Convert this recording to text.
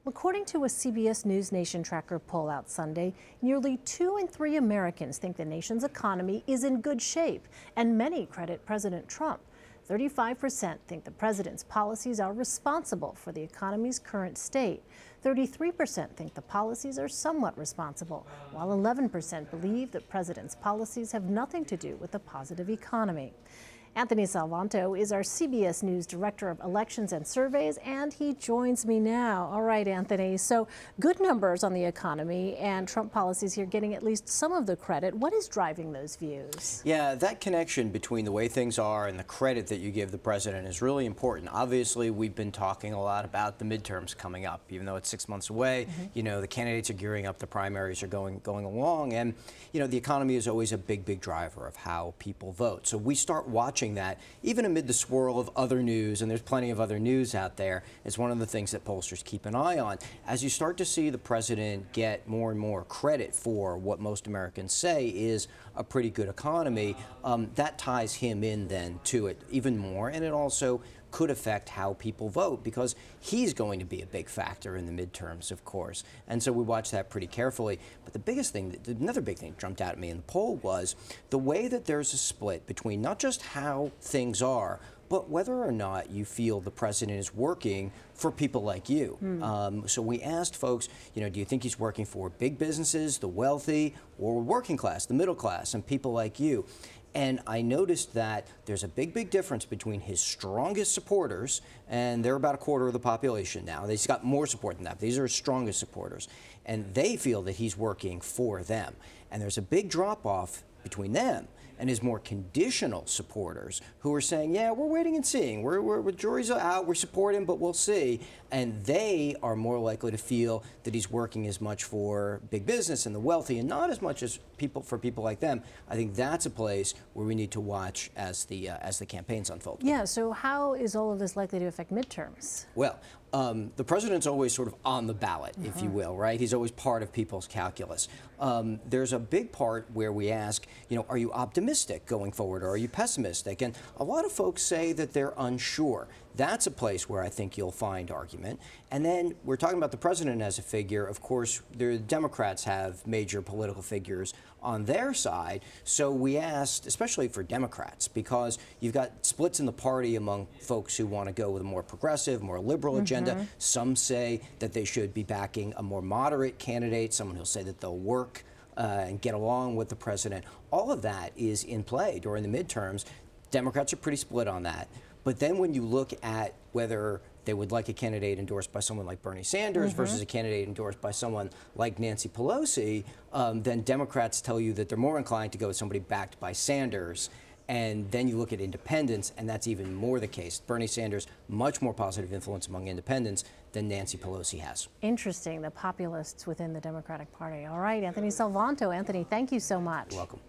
According to a CBS News Nation Tracker poll out Sunday, nearly 2 in 3 Americans think the nation's economy is in good shape, and many credit President Trump. 35% think the president's policies are responsible for the economy's current state. 33% think the policies are somewhat responsible, while 11% believe the president's policies have nothing to do with a positive economy. Anthony Salvanto is our CBS News Director of Elections and Surveys, and he joins me now. All right, Anthony, so good numbers on the economy and Trump policies here getting at least some of the credit. What is driving those views? Yeah, that connection between the way things are and the credit that you give the president is really important. Obviously, we've been talking a lot about the midterms coming up, even though it's 6 months away. You know, the candidates are gearing up, the primaries are going along, and, you know, the economy is always a big driver of how people vote. So we start watching that, even amid the swirl of other news, and there's plenty of other news out there. It's one of the things that pollsters keep an eye on. As you start to see the president get more and more credit for what most Americans say is a pretty good economy, that ties him in then to it even more, and it also could affect how people vote, because he's going to be a big factor in the midterms, of course. And so we watch that pretty carefully. But the biggest thing, another big thing that jumped out at me in the poll was the way that there's a split between not just how things are, but whether or not you feel the president is working for people like you. So we asked folks, you know, do you think he's working for big businesses, the wealthy, or working class, the middle class, and people like you? And I noticed that there's a big difference between his strongest supporters, and they're about a quarter of the population now. He's got more support than that, but these are his strongest supporters. And they feel that he's working for them. And there's a big drop-off between them and his more conditional supporters who are saying, yeah, we're waiting and seeing. We're jury's out, we support him, but we'll see. And they are more likely to feel that he's working as much for big business and the wealthy and not as much as for people like them. I think that's a place where we need to watch as the campaigns unfold. Yeah, so how is all of this likely to affect midterms? Well, the president's always sort of on the ballot, if you will, right? He's always part of people's calculus. There's a big part where we ask, you know, are you optimistic going forward, or are you pessimistic? And a lot of folks say that they're unsure. That's a place where I think you'll find argument. And then we're talking about the president as a figure. Of course, the Democrats have major political figures on their side. So we asked, especially for Democrats, because you've got splits in the party among folks who want to go with a more progressive, more liberal agenda. Some say that they should be backing a more moderate candidate, someone who'll say that they'll work and get along with the president. All of that is in play during the midterms. Democrats are pretty split on that. But then when you look at whether they would like a candidate endorsed by someone like Bernie Sanders versus a candidate endorsed by someone like Nancy Pelosi, then Democrats tell you that they're more inclined to go with somebody backed by Sanders. And then you look at independents, and that's even more the case. Bernie Sanders, much more positive influence among independents than Nancy Pelosi has. Interesting, the populists within the Democratic Party. All right, Anthony Salvanto. Anthony, thank you so much. You're welcome.